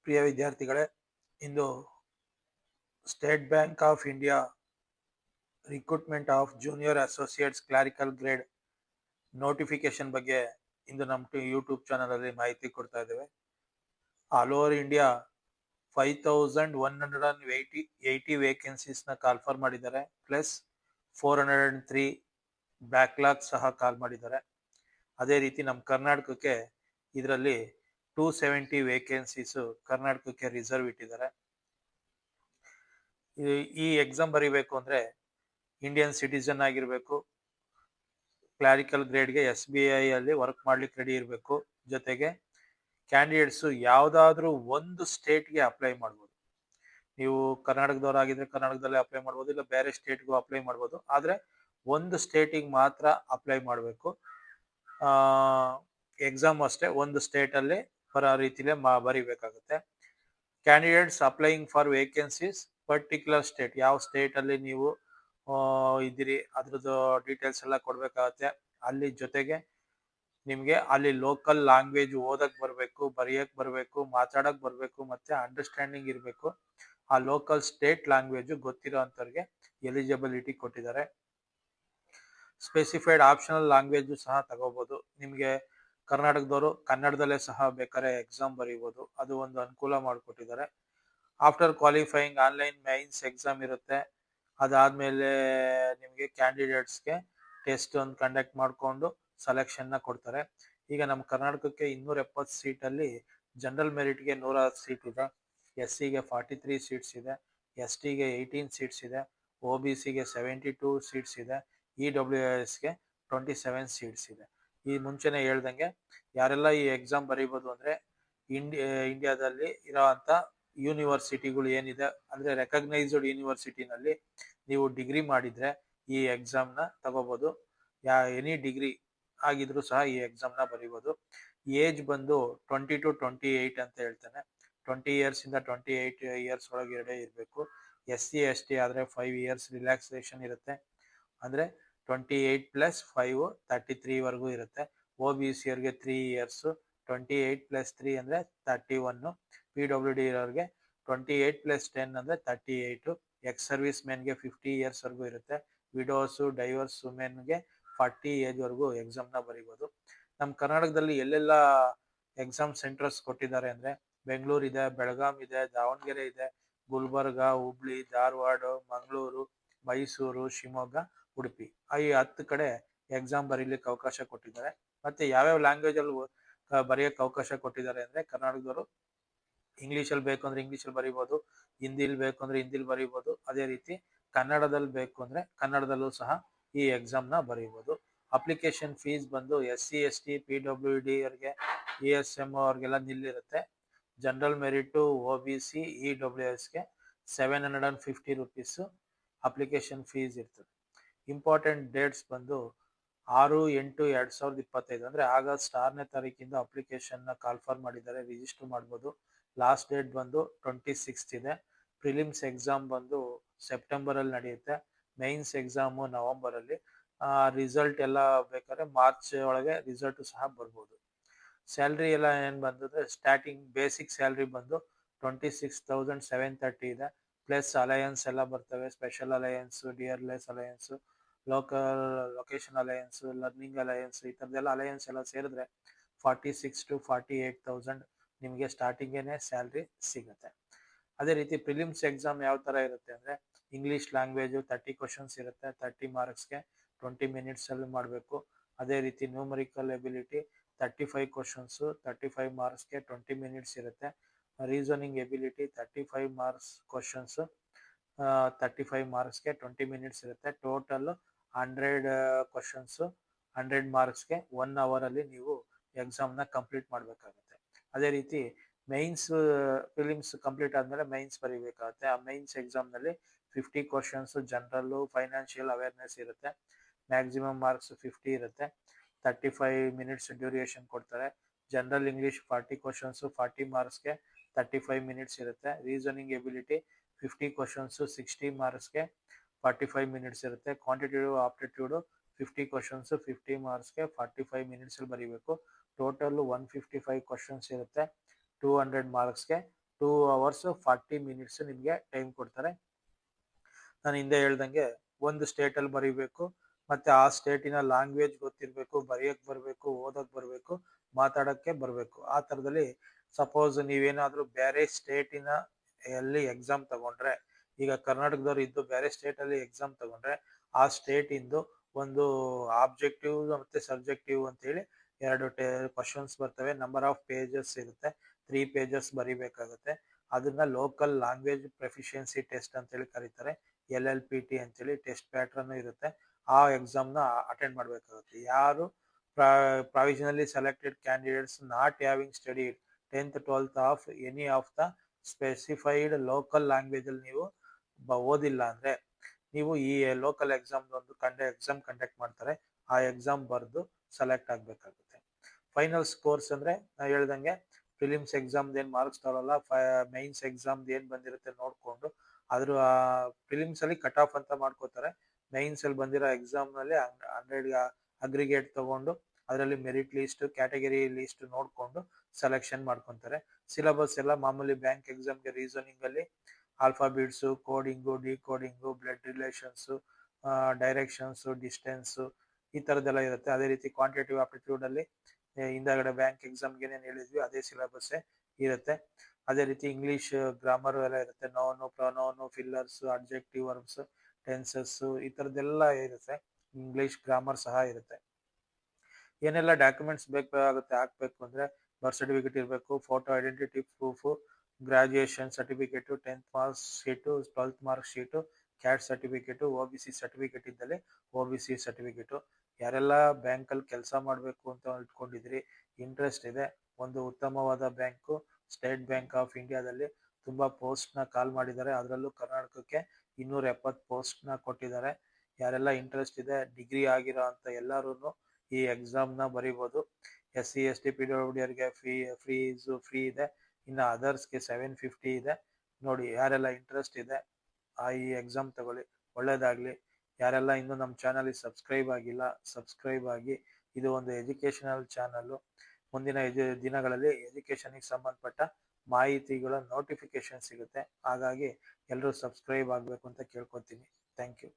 ಪ್ರಿಯ ವಿದ್ಯಾರ್ಥಿಗಳೇ, ಇಂದು state bank of India recruitment of junior associates clerical grade notification ಬಗ್ಗೆ ಇಂದು ನಮ್ಮ ಯೂಟ್ಯೂಬ್ ಚಾನಲ್ ಅಲ್ಲಿ ಮಾಹಿತಿ ಕೊಡ್ತಾ ಇದ್ದೇವೆ. ಆಲ್ ಓವರ್ ಇಂಡಿಯಾ 5180 ವೇಕೆನ್ಸೀಸ್ ನ ಕಾಲ್ಫರ್ ಮಾಡಿದ್ದಾರೆ. ಪ್ಲಸ್ 403 ಬ್ಯಾಕ್ಲಾಗ್ ಸಹ ಕಾಲ್ ಮಾಡಿದ್ದಾರೆ. ಅದೇ ರೀತಿ ನಮ್ಮ ಕರ್ನಾಟಕಕ್ಕೆ ಇದರಲ್ಲಿ 270 ವೇಕೆನ್ಸೀಸ್ ಕರ್ನಾಟಕಕ್ಕೆ ರಿಸರ್ವ್ ಇಟ್ಟಿದ್ದಾರೆ. ಈ ಎಕ್ಸಾಮ್ ಬರೀಬೇಕು ಅಂದ್ರೆ ಇಂಡಿಯನ್ ಸಿಟಿಸನ್ ಆಗಿರ್ಬೇಕು, ಕ್ಲಾರಿಕಲ್ ಗ್ರೇಡ್ಗೆ SBI ಅಲ್ಲಿ ವರ್ಕ್ ಮಾಡ್ಲಿಕ್ಕೆ ರೆಡಿ ಇರಬೇಕು. ಜೊತೆಗೆ ಕ್ಯಾಂಡಿಡೇಟ್ಸ್ ಯಾವ್ದಾದ್ರು ಒಂದು ಸ್ಟೇಟ್ಗೆ ಅಪ್ಲೈ ಮಾಡ್ಬೋದು. ನೀವು ಕರ್ನಾಟಕದವರಾಗಿದ್ರೆ ಕರ್ನಾಟಕದಲ್ಲೇ ಅಪ್ಲೈ ಮಾಡ್ಬೋದು, ಇಲ್ಲ ಬೇರೆ ಸ್ಟೇಟ್ಗೂ ಅಪ್ಲೈ ಮಾಡ್ಬೋದು. ಆದ್ರೆ ಒಂದು ಸ್ಟೇಟಿಗೆ ಮಾತ್ರ ಅಪ್ಲೈ ಮಾಡಬೇಕು. ಎಕ್ಸಾಮ್ ಅಷ್ಟೇ ಒಂದು ಸ್ಟೇಟ್ ಅಲ್ಲಿ ಬರೋ ರೀತಿಲೇ ಬರಿಬೇಕಾಗುತ್ತೆ. Candidates applying for vacancies particular state, ಯಾವ ಸ್ಟೇಟ್ ಅಲ್ಲಿ ನೀವು ಇದ್ದೀರಿ ಅದ್ರದ್ದು ಡೀಟೇಲ್ಸ್ ಎಲ್ಲ ಕೊಡ್ಬೇಕಾಗತ್ತೆ. ಅಲ್ಲಿ ಜೊತೆಗೆ ನಿಮ್ಗೆ ಅಲ್ಲಿ ಲೋಕಲ್ ಲ್ಯಾಂಗ್ವೇಜ್ ಓದಕ್ ಬರ್ಬೇಕು, ಬರೆಯಕ್ ಬರ್ಬೇಕು, ಮಾತಾಡಕ್ ಬರ್ಬೇಕು, ಮತ್ತೆ ಅಂಡರ್ಸ್ಟ್ಯಾಂಡಿಂಗ್ ಇರಬೇಕು. ಆ ಲೋಕಲ್ ಸ್ಟೇಟ್ ಲ್ಯಾಂಗ್ವೇಜ್ ಗೊತ್ತಿರೋ ಅಂತವ್ರಿಗೆ ಎಲಿಜಿಬಿಲಿಟಿ ಕೊಟ್ಟಿದ್ದಾರೆ. ಸ್ಪೆಸಿಫೈಡ್ ಆಪ್ಷನಲ್ ಲ್ಯಾಂಗ್ವೇಜ್ ಸಹ ತಗೋಬಹುದು. ನಿಮ್ಗೆ ಕರ್ನಾಟಕದವರು ಕನ್ನಡದಲ್ಲೇ ಸಹ ಬೇಕಾದ್ರೆ ಎಕ್ಸಾಮ್ ಬರೀಬಹುದು, ಅದು ಒಂದು ಅನುಕೂಲ ಮಾಡಿಕೊಟ್ಟಿದ್ದಾರೆ. After qualifying online mains exam ಇರುತ್ತೆ. ಅದಾದ್ಮೇಲೆ ನಿಮ್ಗೆ ಕ್ಯಾಂಡಿಡೇಟ್ಸ್ಗೆ ಟೆಸ್ಟ್ ಒಂದು ಕಂಡಕ್ಟ್ ಮಾಡಿಕೊಂಡು ಸೆಲೆಕ್ಷನ್ ನ ಕೊಡ್ತಾರೆ. ಈಗ ನಮ್ಮ ಕರ್ನಾಟಕಕ್ಕೆ 270 ಸೀಟ್ ಅಲ್ಲಿ ಜನರಲ್ ಮೆರಿಟ್ಗೆ 110 ಸೀಟ್ ಇದೆ, SCಗೆ 43 ಸೀಟ್ಸ್ ಇದೆ, STಗೆ 18 ಸೀಟ್ಸ್ ಇದೆ, OBCಗೆ 72 ಸೀಟ್ಸ್ ಇದೆ, EWSಗೆ 27 ಸೀಟ್ಸ್ ಇದೆ. ಈ ಮುಂಚೆನೆ ಹೇಳ್ದಂಗೆ ಯಾರೆಲ್ಲ ಈ ಎಕ್ಸಾಮ್ ಬರೀಬಹುದು ಅಂದ್ರೆ ಇಂಡಿಯಾದಲ್ಲಿ ಇರೋಂತ ಯೂನಿವರ್ಸಿಟಿಗಳು ಏನಿದೆ ಅಂದ್ರೆ ರೆಕಗ್ನೈಸ್ಡ್ ಯೂನಿವರ್ಸಿಟಿನಲ್ಲಿ ನೀವು ಡಿಗ್ರಿ ಮಾಡಿದ್ರೆ ಈ ಎಕ್ಸಾಮ್ ನ ತಗೋಬಹುದು. ಎನಿ ಡಿಗ್ರಿ ಆಗಿದ್ರು ಸಹ ಈ ಎಕ್ಸಾಮ್ ನ ಬರೀಬಹುದು. ಏಜ್ ಬಂದು 20 to 28 ಅಂತ ಹೇಳ್ತಾನೆ. 20 ಇಯರ್ಸ್ ಇಂದ 28 ಇಯರ್ಸ್ ಒಳಗಡೆ ಇರಬೇಕು. SC/ST ಆದ್ರೆ 5 ಇಯರ್ಸ್ ರಿಲ್ಯಾಕ್ಸೇಷನ್ ಇರುತ್ತೆ, ಅಂದ್ರೆ 28 + 5 33 ವರೆಗೂ ಇರುತ್ತೆ. OBC ಅವ್ರಿಗೆ 3 ಇಯರ್ಸ್, 28 + 3 ಅಂದ್ರೆ 31. PWD ಇರೋರಿಗೆ 28 + 10 ಅಂದ್ರೆ 38. ಎಕ್ಸ್ ಸರ್ವಿಸ್ ಮೆನ್ಗೆ 50 ಇಯರ್ಸ್ ವರೆಗೂ ಇರುತ್ತೆ. ವಿಡೋಸ್, ಡೈವರ್ಸ್ ವುಮೆನ್ಗೆ 40 ಏಜ್ ವರೆಗೂ ಎಕ್ಸಾಮ್ ನ ಬರೀಬಹುದು. ನಮ್ಮ ಕರ್ನಾಟಕದಲ್ಲಿ ಎಲ್ಲೆಲ್ಲ ಎಕ್ಸಾಮ್ ಸೆಂಟರ್ಸ್ ಕೊಟ್ಟಿದ್ದಾರೆ ಅಂದ್ರೆ ಬೆಂಗಳೂರು ಇದೆ, ಬೆಳಗಾಂ ಇದೆ, ದಾವಣಗೆರೆ ಇದೆ, ಗುಲ್ಬರ್ಗ, ಹುಬ್ಳಿ, ಧಾರವಾಡ, ಮಂಗಳೂರು, ಮೈಸೂರು, ಶಿವಮೊಗ್ಗ, ಉಡುಪಿ, ಈ 10 ಕಡೆ ಎಕ್ಸಾಮ್ ಬರೀಲಿಕ್ಕೆ ಅವಕಾಶ ಕೊಟ್ಟಿದ್ದಾರೆ. ಮತ್ತೆ ಯಾವ್ಯಾವ ಲ್ಯಾಂಗ್ವೇಜ್ ಅಲ್ಲಿ ಬರೆಯಕ್ಕೆ ಅವಕಾಶ ಕೊಟ್ಟಿದ್ದಾರೆ ಅಂದ್ರೆ ಕರ್ನಾಟಕದವರು ಇಂಗ್ಲಿಷಲ್ಲಿ ಬೇಕು ಅಂದ್ರೆ ಇಂಗ್ಲಿಷಲ್ಲಿ ಬರೀಬಹುದು, ಹಿಂದಿಲಿ ಬೇಕು ಅಂದ್ರೆ ಹಿಂದಿಲಿ ಬರೀಬಹುದು. ಅದೇ ರೀತಿ ಕನ್ನಡದಲ್ಲಿ ಬೇಕು ಅಂದ್ರೆ ಕನ್ನಡದಲ್ಲೂ ಸಹ ಈ ಎಕ್ಸಾಮ್ ನ ಬರೀಬಹುದು. ಅಪ್ಲಿಕೇಶನ್ ಫೀಸ್ ಬಂದು SC/ST, PWD ಅವ್ರಿಗೆ, ESM ಅವ್ರಿಗೆಲ್ಲ ನಿಲ್ಲಿರುತ್ತೆ. ಜನರಲ್ ಮೆರಿಟ್, OBC, EWSಗೆ 750 rupees ಅಪ್ಲಿಕೇಶನ್ ಫೀಸ್ ಇರ್ತದೆ. ಇಂಪಾರ್ಟೆಂಟ್ ಡೇಟ್ಸ್ ಬಂದು 6-8-2025 ಅಂದ್ರೆ ಆಗಸ್ಟ್ 6ನೇ ತಾರೀಕಿಂದ ಅಪ್ಲಿಕೇಶನ್ ನ ಕಾಲ್ಫರ್ ಮಾಡಿದ್ದಾರೆ, ರಿಜಿಸ್ಟರ್ ಮಾಡ್ಬೋದು. ಲಾಸ್ಟ್ ಡೇಟ್ ಬಂದು 26 ಇದೆ. ಪ್ರಿಲಿಮ್ಸ್ ಎಕ್ಸಾಮ್ ಬಂದು ಸೆಪ್ಟೆಂಬರ್ ಅಲ್ಲಿ ನಡೆಯುತ್ತೆ. ಮೈನ್ಸ್ ಎಕ್ಸಾಮು ನವೆಂಬರ್ ಅಲ್ಲಿ. ರಿಸಲ್ಟ್ ಎಲ್ಲ ಬೇಕಾದ್ರೆ ಮಾರ್ಚ್ ಒಳಗೆ ರಿಸಲ್ಟ್ ಸಹ ಬರ್ಬೋದು. ಸ್ಯಾಲ್ರಿ ಎಲ್ಲ ಏನ್ ಬಂದ್ರೆ ಸ್ಟಾರ್ಟಿಂಗ್ ಬೇಸಿಕ್ ಸ್ಯಾಲ್ರಿ ಬಂದು 26,730 ಇದೆ. ಪ್ಲಸ್ ಅಲಯನ್ಸ್ ಎಲ್ಲ ಬರ್ತವೆ, special allowance, dearness allowance, location allowance, learning allowance, ಈ ತರದೆಲ್ಲ ಅಲಯನ್ಸ್ ಎಲ್ಲ ಸೇರಿದ್ರೆ 46,000 to 48,000 ನಿಮಗೆ ಸ್ಟಾರ್ಟಿಂಗೇನೆ ಸ್ಯಾಲ್ರಿ ಸಿಗುತ್ತೆ. ಅದೇ ರೀತಿ ಪ್ರಿಲಿಮ್ಸ್ ಎಕ್ಸಾಮ್ ಯಾವ ತರ ಇರುತ್ತೆ ಅಂದ್ರೆ ಇಂಗ್ಲಿಷ್ ಲ್ಯಾಂಗ್ವೇಜ್ 30 ಕ್ವಶನ್ಸ್ ಇರುತ್ತೆ, 30 ಮಾರ್ಕ್ಸ್ಗೆ 20 ಮಿನಿಟ್ಸ್ ಅಲ್ಲಿ ಮಾಡಬೇಕು. ಅದೇ ರೀತಿ ನ್ಯೂಮರಿಕಲ್ ಎಬಿಲಿಟಿ 35 ಕ್ವಶನ್ಸ್, 35 ಮಾರ್ಕ್ಸ್ಗೆ 20 ಮಿನಿಟ್ಸ್ ಇರುತ್ತೆ. Reasoning ability 35 marks questions, 35 ಮಾರ್ಕ್ಸ್ಗೆ 20 minutes ಇರುತ್ತೆ. ಟೋಟಲ್ 100 ಕ್ವಶನ್ಸ್, 100 ಮಾರ್ಕ್ಸ್ಗೆ 1 ಅವರ್ ಅಲ್ಲಿ ನೀವು ಎಕ್ಸಾಮ್ ನ ಕಂಪ್ಲೀಟ್ ಮಾಡಬೇಕಾಗುತ್ತೆ. ಅದೇ ರೀತಿ ಮೈನ್ಸ್ ಫಿಲಿಮ್ಸ್ ಕಂಪ್ಲೀಟ್ ಆದ್ಮೇಲೆ ಮೈನ್ಸ್ ಬರೀಬೇಕಾಗುತ್ತೆ. ಆ ಮೈನ್ಸ್ ಎಕ್ಸಾಮ್ ನಲ್ಲಿ 50 ಕ್ವಶನ್ಸ್ ಜನರಲ್, ಫೈನಾನ್ಷಿಯಲ್ ಅವೇರ್ನೆಸ್ ಇರುತ್ತೆ. ಮ್ಯಾಕ್ಸಿಮಮ್ ಮಾರ್ಕ್ಸ್ 50 ಇರುತ್ತೆ. 35 ಮಿನಿಟ್ಸ್ ಡ್ಯೂರೇಷನ್ ಕೊಡ್ತಾರೆ. ಜನರಲ್ ಇಂಗ್ಲಿಷ್ 40 ಕ್ವಶನ್ಸ್, 40 ಮಾರ್ಕ್ಸ್ಗೆ 35 ಮಿನಿಟ್ಸ್ ಇರುತ್ತೆ. ರೀಸನಿಂಗ್ ಎಬಿಲಿಟಿ 50 ಕ್ವಶನ್ಸ್, 60 ಮಾರ್ಕ್ಸ್ಗೆ 45 ಮಿನಿಟ್ಸ್ ಇರುತ್ತೆ. ಕ್ವಾಂಟಿಟೇಟಿವ್ ಆಪ್ಟಿಟ್ಯೂಡ್ 50 ಕ್ವಶನ್ಸ್, 50 ಮಾರ್ಕ್ಸ್ಗೆ 45 ಮಿನಿಟ್ಸ್ ಅಲ್ಲಿ ಬರೀಬೇಕು. ಟೋಟಲ್ 155 ಕ್ವಶನ್ಸ್ ಇರುತ್ತೆ, 200 ಮಾರ್ಕ್ಸ್ಗೆ 2 hours 40 minutes ನಿಮಗೆ ಟೈಮ್ ಕೊಡ್ತಾರೆ. ನಾನು ಹಿಂದೆ ಹೇಳ್ದಂಗೆ ಒಂದು ಸ್ಟೇಟಲ್ಲಿ ಬರೀಬೇಕು, ಮತ್ತೆ ಆ ಸ್ಟೇಟಿನ ಲ್ಯಾಂಗ್ವೇಜ್ ಗೊತ್ತಿರಬೇಕು, ಬರೆಯಕ್ಕೆ ಬರಬೇಕು, ಓದಕ್ಕೆ ಬರಬೇಕು, ಮಾತಾಡೋಕ್ಕೆ ಬರಬೇಕು. ಆ ಥರದಲ್ಲಿ ಸಪೋಸ್ ನೀವೇನಾದರೂ ಬೇರೆ ಸ್ಟೇಟಿನ ಎಲ್ಲಿ ಎಕ್ಸಾಮ್ ತಗೊಂಡ್ರೆ, ಈಗ ಕರ್ನಾಟಕದವ್ರು ಇದ್ದು ಬೇರೆ ಸ್ಟೇಟಲ್ಲಿ ಎಕ್ಸಾಮ್ ತಗೊಂಡ್ರೆ ಆ ಸ್ಟೇಟಿಂದು ಒಂದು ಆಬ್ಜೆಕ್ಟಿವ್ ಮತ್ತು ಸಬ್ಜೆಕ್ಟಿವ್ ಅಂತೇಳಿ ಎರಡು ಕ್ವಶನ್ಸ್ ಬರ್ತವೆ. ನಂಬರ್ ಆಫ್ ಪೇಜಸ್ ಇರುತ್ತೆ, 3 ಪೇಜಸ್ ಬರಿಬೇಕಾಗುತ್ತೆ. ಅದನ್ನ ಲೋಕಲ್ ಲ್ಯಾಂಗ್ವೇಜ್ ಪ್ರೊಫಿಷಿಯನ್ಸಿ ಟೆಸ್ಟ್ ಅಂತೇಳಿ ಕರೀತಾರೆ. LLPT ಅಂತೇಳಿ ಟೆಸ್ಟ್ ಪ್ಯಾಟ್ರನ್ ಇರುತ್ತೆ. ಆ ಎಕ್ಸಾಮ್ನ ಅಟೆಂಡ್ ಮಾಡಬೇಕಾಗುತ್ತೆ. ಯಾರು provisionally selected candidates not having studied 10th 12th of any of the specified local language ಅಲ್ಲಿ ನೀವು ಓದಿಲ್ಲ ಅಂದ್ರೆ ನೀವು ಈ ಲೋಕಲ್ ಎಕ್ಸಾಮ್ ಒಂದು ಎಕ್ಸಾಮ್ ಕಂಡಕ್ಟ್ ಮಾಡ್ತಾರೆ. ಆ ಎಕ್ಸಾಮ್ ಬರೆದು ಸೆಲೆಕ್ಟ್ ಆಗಬೇಕಾಗುತ್ತೆ. ಫೈನಲ್ ಸ್ಕೋರ್ಸ್ ಅಂದ್ರೆ ನಾವು ಹೇಳ್ದಂಗೆ ಪ್ರಿಲಿಮ್ಸ್ ಎಕ್ಸಾಮ್ ಏನ್ ಮಾರ್ಕ್ಸ್ ತಗೊಳ್ಳಲ್ಲ, ಮೈನ್ಸ್ ಎಕ್ಸಾಮ್ ಏನ್ ಬಂದಿರುತ್ತೆ ನೋಡ್ಕೊಂಡು ಅದ್ರ ಪ್ರಿಲಿಮ್ಸ್ ಅಲ್ಲಿ ಕಟ್ ಆಫ್ ಅಂತ ಮಾಡ್ಕೋತಾರೆ. ಮೈನ್ಸ್ ಅಲ್ಲಿ ಬಂದಿರೋ ಎಕ್ಸಾಮ್ ನಲ್ಲಿ 100 ಅಗ್ರಿಗೇಟ್ ತಗೊಂಡು ಅದರಲ್ಲಿ ಮೆರಿಟ್ ಲಿಸ್ಟ್, ಕ್ಯಾಟಗರಿ ಲಿಸ್ಟ್ ನೋಡ್ಕೊಂಡು ಸೆಲೆಕ್ಷನ್ ಮಾಡ್ಕೊಂತಾರೆ. ಸಿಲೆಬಸ್ ಎಲ್ಲ ಮಾಮೂಲಿ ಬ್ಯಾಂಕ್ ಎಕ್ಸಾಮ್ಗೆ ರೀಸನಿಂಗ್ ಅಲ್ಲಿ alphabets, coding, decoding, blood relations, directions, distance, ಈ ತರದೆಲ್ಲ ಇರುತ್ತೆ. ಅದೇ ರೀತಿ ಕ್ವಾಂಟಿಟೇಟಿವ್ ಆಪ್ಟಿಟ್ಯೂಡ್ ಅಲ್ಲಿ ಹಿಂದಗಡೆ ಬ್ಯಾಂಕ್ ಎಕ್ಸಾಮ್ಗೆ ಏನೇನು ಹೇಳಿದ್ವಿ ಅದೇ ಸಿಲೆಬಸ್ ಇರುತ್ತೆ. ಅದೇ ರೀತಿ ಇಂಗ್ಲಿಷ್ ಗ್ರಾಮರ್ ಎಲ್ಲ ಇರುತ್ತೆ. Noun, pronoun, fillers, adjective, verbs, tenses, ಈ ತರದೆಲ್ಲ ಇರುತ್ತೆ. ಇಂಗ್ಲಿಷ್ ಗ್ರಾಮರ್ ಸಹ ಇರುತ್ತೆ. ಏನೆಲ್ಲ ಡಾಕ್ಯುಮೆಂಟ್ಸ್ ಬೇಕಾಗುತ್ತೆ ಹಾಕ್ಬೇಕು ಅಂದ್ರೆ ಬರ್ತ್ ಸರ್ಟಿಫಿಕೇಟ್ ಇರಬೇಕು, photo identity proof, graduation certificate, 10th marks sheet, 12th marks sheet, caste certificate, OBC certificate ಇದ್ದಲ್ಲಿ OBC ಸರ್ಟಿಫಿಕೇಟು. ಯಾರೆಲ್ಲ ಬ್ಯಾಂಕಲ್ಲಿ ಕೆಲಸ ಮಾಡಬೇಕು ಅಂತ ಇಟ್ಕೊಂಡಿದ್ರಿ, ಇಂಟ್ರೆಸ್ಟ್ ಇದೆ, ಒಂದು ಉತ್ತಮವಾದ ಬ್ಯಾಂಕು ಸ್ಟೇಟ್ ಬ್ಯಾಂಕ್ ಆಫ್ ಇಂಡಿಯಾದಲ್ಲಿ ತುಂಬಾ ಪೋಸ್ಟ್ನ ಕಾಲ್ ಮಾಡಿದ್ದಾರೆ. ಅದರಲ್ಲೂ ಕರ್ನಾಟಕಕ್ಕೆ 270 ಪೋಸ್ಟ್ನ ಕೊಟ್ಟಿದ್ದಾರೆ. ಯಾರೆಲ್ಲ ಇಂಟ್ರೆಸ್ಟ್ ಇದೆ, ಡಿಗ್ರಿ ಆಗಿರೋ ಅಂತ ಎಲ್ಲರೂ ಈ ಎಕ್ಸಾಮ್ನ ಬರೀಬೋದು. SC ST PWDರಿಗೆ ಫ್ರೀ ಇದೆ. ಇನ್ನು ಅದರ್ಸ್ಗೆ 750 ಇದೆ. ನೋಡಿ, ಯಾರೆಲ್ಲ ಇಂಟ್ರೆಸ್ಟ್ ಇದೆ ಈ ಎಕ್ಸಾಮ್ ತಗೊಳ್ಳಿ, ಒಳ್ಳೇದಾಗ್ಲಿ. ಯಾರೆಲ್ಲ ಇನ್ನೂ ನಮ್ಮ ಚಾನಲ್ಗೆ ಸಬ್ಸ್ಕ್ರೈಬ್ ಆಗಿಲ್ಲ, ಸಬ್ಸ್ಕ್ರೈಬ್ ಆಗಿ. ಇದು ಒಂದು ಎಜುಕೇಶನಲ್ ಚಾನಲ್ಲು. ಮುಂದಿನ ದಿನಗಳಲ್ಲಿ ಎಜುಕೇಶನ್ಗೆ ಸಂಬಂಧಪಟ್ಟ ಮಾಹಿತಿಗಳ ನೋಟಿಫಿಕೇಶನ್ ಸಿಗುತ್ತೆ. ಹಾಗಾಗಿ ಎಲ್ಲರೂ ಸಬ್ಸ್ಕ್ರೈಬ್ ಆಗಬೇಕು ಅಂತ ಕೇಳ್ಕೊತೀನಿ. Thank you.